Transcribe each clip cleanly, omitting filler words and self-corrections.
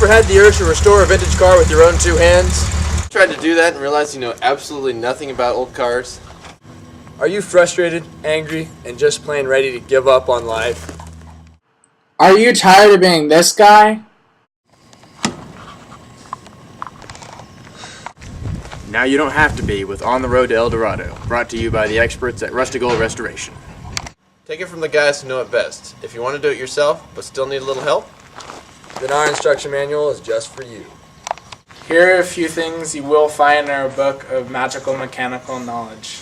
ever had the urge to restore a vintage car with your own two hands? Tried to do that and realized you know absolutely nothing about old cars? Are you frustrated, angry, and just plain ready to give up on life? Are you tired of being this guy? Now you don't have to be with On the Road to El Dorado, brought to you by the experts at Rusty Gold Restoration. Take it from the guys who know it best. If you want to do it yourself, but still need a little help, then our instruction manual is just for you. Here are a few things you will find in our book of magical mechanical knowledge.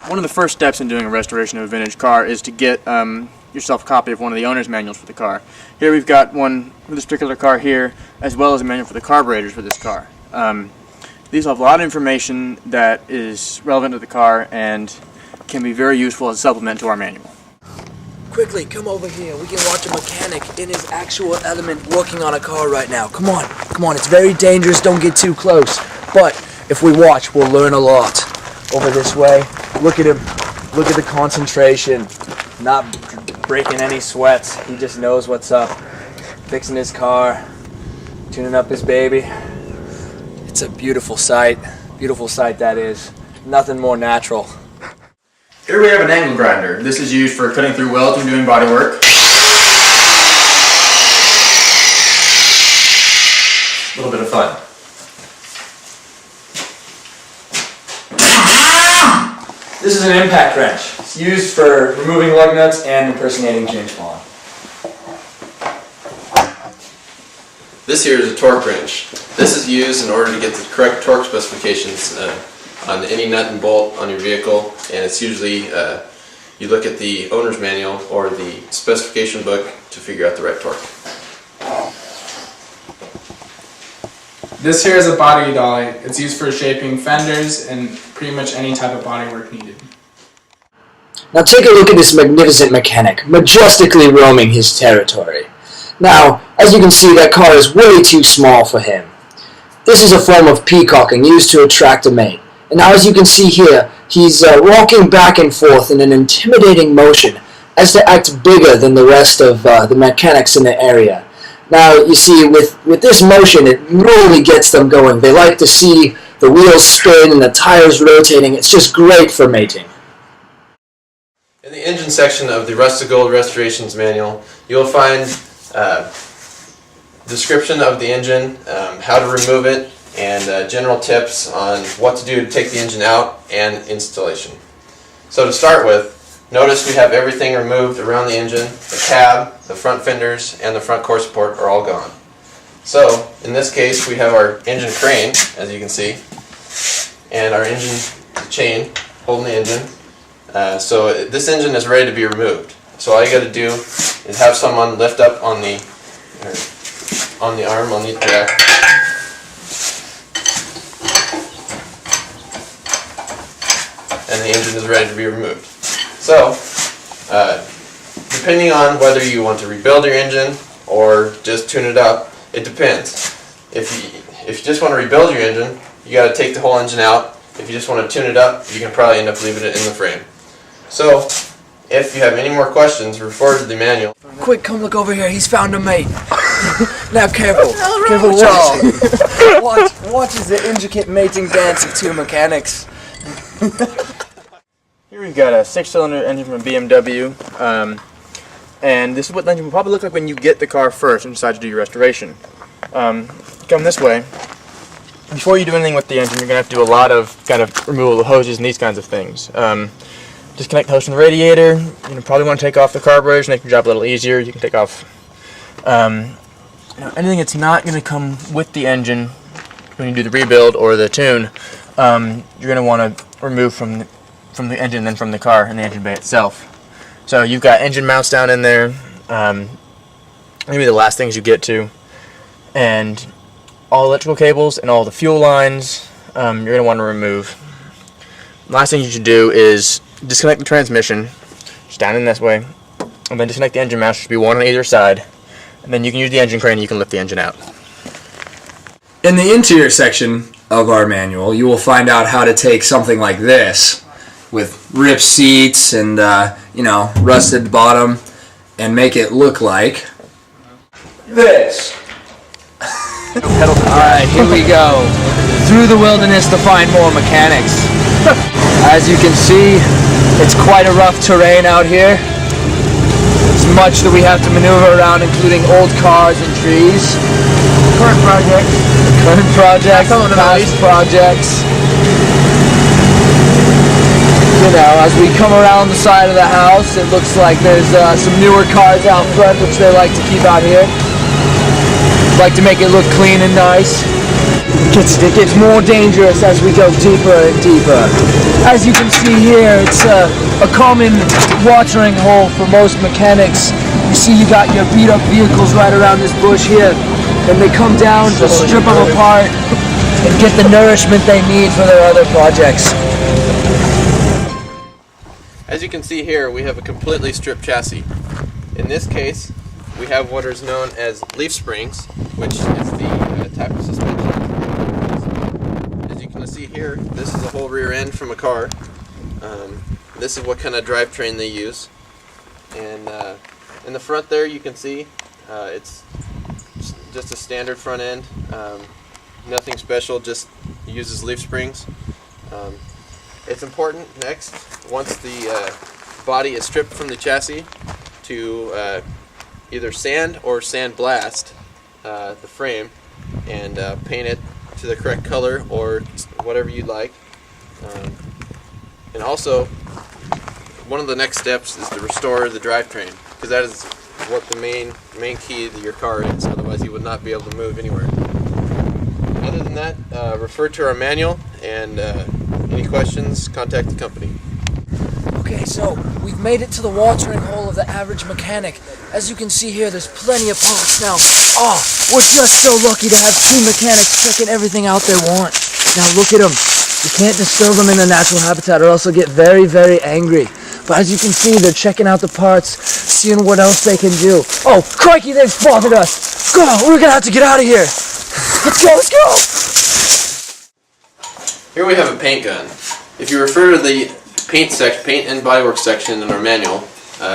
One of the first steps in doing a restoration of a vintage car is to get yourself a copy of one of the owner's manuals for the car. Here we've got one for this particular car here, as well as a manual for the carburetors for this car. These have a lot of information that is relevant to the car and can be very useful as a supplement to our manual. Quickly, come over here. We can watch a mechanic in his actual element working on a car right now. Come on, it's very dangerous. Don't get too close. But if we watch, we'll learn a lot. Over this way. Look at him. Look at the concentration. Not breaking any sweats. He just knows what's up. Fixing his car. Tuning up his baby. It's a beautiful sight. Beautiful sight that is. Nothing more natural. Here we have an angle grinder. This is used for cutting through welds and doing body work. A little bit of fun. This is an impact wrench. It's used for removing lug nuts and impersonating James Bond. This here is a torque wrench. This is used in order to get the correct torque specifications on any nut and bolt on your vehicle, and it's usually you look at the owner's manual or the specification book to figure out the right torque. This here is a body dolly. It's used for shaping fenders and pretty much any type of body work needed. Now take a look at this magnificent mechanic, majestically roaming his territory. Now, as you can see, that car is way too small for him. This is a form of peacocking used to attract a mate. And now as you can see here, he's walking back and forth in an intimidating motion as to act bigger than the rest of the mechanics in the area. Now, you see, with this motion, it really gets them going. They like to see the wheels spin and the tires rotating. It's just great for mating. In the engine section of the Rusty Gold Restorations Manual, you'll find description of the engine, how to remove it, and general tips on what to do to take the engine out and installation. So to start with, notice we have everything removed around the engine. The cab, the front fenders, and the front core support are all gone. So in this case we have our engine crane, as you can see, and our engine chain holding the engine. So this engine is ready to be removed. So all you got to do is have someone lift up on the arm on the jack, and the engine is ready to be removed. So, depending on whether you want to rebuild your engine or just tune it up, it depends. If you just want to rebuild your engine, you got to take the whole engine out. If you just want to tune it up, you can probably end up leaving it in the frame. So, if you have any more questions, refer to the manual. Quick, come look over here. He's found a mate. Now careful. Careful, Watch as the intricate mating dance of two mechanics. Here we've got a 6-cylinder engine from a BMW, and this is what the engine will probably look like when you get the car first and decide to do your restoration. Come this way. Before you do anything with the engine, you're going to have to do a lot of removal of hoses and these kinds of things. Disconnect the hose from the radiator. You probably want to take off the carburetors, make your job a little easier. You can take off anything that's not going to come with the engine when you do the rebuild or the tune. You're going to want to remove from the engine and then from the car and the engine bay itself. So you've got engine mounts down in there, maybe the last things you get to, and all electrical cables and all the fuel lines you're going to want to remove. Last thing you should do is disconnect the transmission, just down in this way, and then disconnect the engine mounts. There should be one on either side, and then you can use the engine crane and you can lift the engine out. In the interior section of our manual, you will find out how to take something like this with ripped seats and rusted bottom and make it look like this. Alright, here we go. Through the wilderness to find more mechanics. As you can see, it's quite a rough terrain out here. There's much that we have to maneuver around, including old cars and trees. Current project. Current projects, past projects. You know, as we come around the side of the house, it looks like there's some newer cars out front, which they like to keep out here. Like to make it look clean and nice. It gets more dangerous as we go deeper and deeper. As you can see here, it's a common watering hole for most mechanics. You see you got your beat up vehicles right around this bush here, and they come down to strip them apart and get the nourishment they need for their other projects. As you can see here, we have a completely stripped chassis. In this case, we have what is known as leaf springs, which is the type of suspension. As you can see here, this is a whole rear end from a car. This is what kind of drivetrain they use. And in the front there, you can see it's just a standard front end. Nothing special, just uses leaf springs. It's important next, once the body is stripped from the chassis, to either sand or sandblast the frame and paint it to the correct color or whatever you like. And also, one of the next steps is to restore the drivetrain, because that is what the main key to your car is. Otherwise, you would not be able to move anywhere. Other than that, refer to our manual, and any questions, contact the company. Okay, so we've made it to the watering hole of the average mechanic. As you can see here, there's plenty of parts now. Oh, we're just so lucky to have two mechanics checking everything out they want. Now look at them. You can't disturb them in their natural habitat or else they'll get very, very angry. But as you can see, they're checking out the parts, seeing what else they can do. Oh, crikey, they've spotted us. Go, we're gonna have to get out of here. Let's go, let's go. Here we have a paint gun. If you refer to the paint and bodywork section in our manual,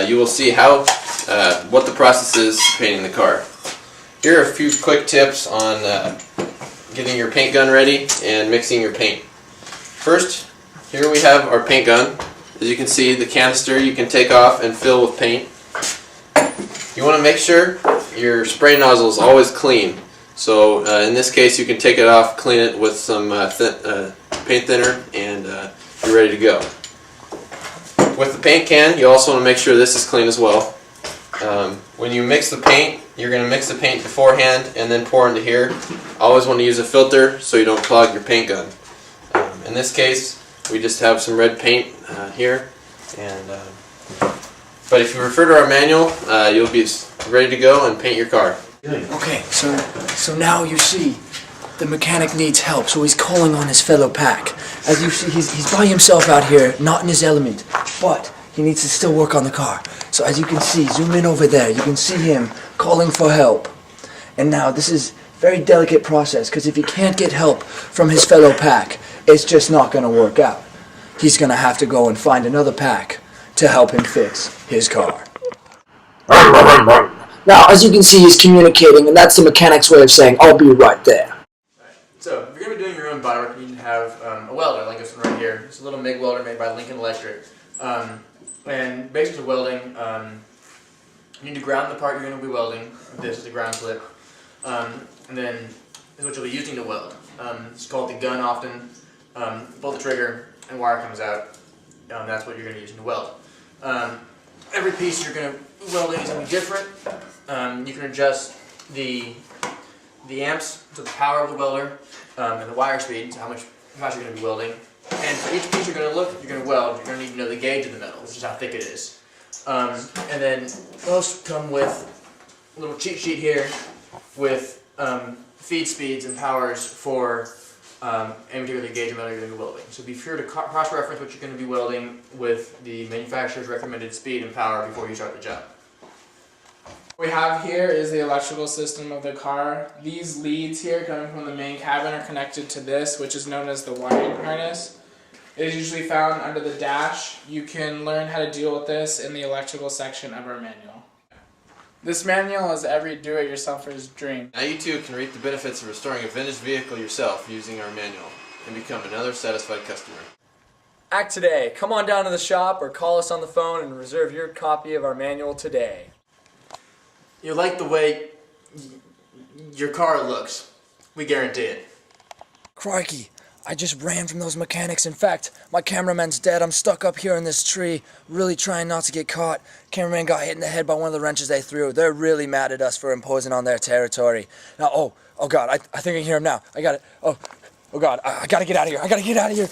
you will see how what the process is for painting the car. Here are a few quick tips on getting your paint gun ready and mixing your paint. First, here we have our paint gun. As you can see, the canister you can take off and fill with paint. You want to make sure your spray nozzle is always clean. So in this case, you can take it off, clean it with some paint thinner, and you're ready to go. With the paint can, you also want to make sure this is clean as well. When you mix the paint, you're going to mix the paint beforehand and then pour into here. Always want to use a filter so you don't clog your paint gun. In this case, we just have some red paint here, and but if you refer to our manual, you'll be ready to go and paint your car. Okay, so now you see the mechanic needs help, so he's calling on his fellow pack. As you see, he's by himself out here, not in his element, but he needs to still work on the car. So as you can see, zoom in over there, you can see him calling for help. And now this is a very delicate process, because if he can't get help from his fellow pack, it's just not going to work out. He's going to have to go and find another pack to help him fix his car. Now, as you can see, he's communicating, and that's the mechanic's way of saying, I'll be right there. So, if you're going to be doing your own bodywork, you need to have a welder, like this one right here. It's a little MIG welder made by Lincoln Electric. And basics of welding, you need to ground the part you're going to be welding. This is the ground clip. And then this is what you'll be using to weld. It's called the gun often. Pull the trigger and wire comes out. That's what you're going to use to weld. Every piece you're going to welding is going to be different. You can adjust the amps to the power of the welder and the wire speed, so how much you're going to be welding. And for each piece you're going to weld, you're going to need to know the gauge of the metal, which is how thick it is. And then most come with a little cheat sheet here with feed speeds and powers for any particular gauge of metal you're going to be welding. So be sure to cross-reference what you're going to be welding with the manufacturer's recommended speed and power before you start the job. What we have here is the electrical system of the car. These leads here coming from the main cabin are connected to this, which is known as the wiring harness. It is usually found under the dash. You can learn how to deal with this in the electrical section of our manual. This manual is every do-it-yourselfer's dream. Now you too can reap the benefits of restoring a vintage vehicle yourself using our manual and become another satisfied customer. Act today. Come on down to the shop or call us on the phone and reserve your copy of our manual today. You like the way your car looks. We guarantee it. Crikey, I just ran from those mechanics. In fact, my cameraman's dead. I'm stuck up here in this tree, really trying not to get caught. Cameraman got hit in the head by one of the wrenches they threw. They're really mad at us for imposing on their territory. Now, oh God, I think I can hear him now. I got it. Oh God, I gotta get out of here.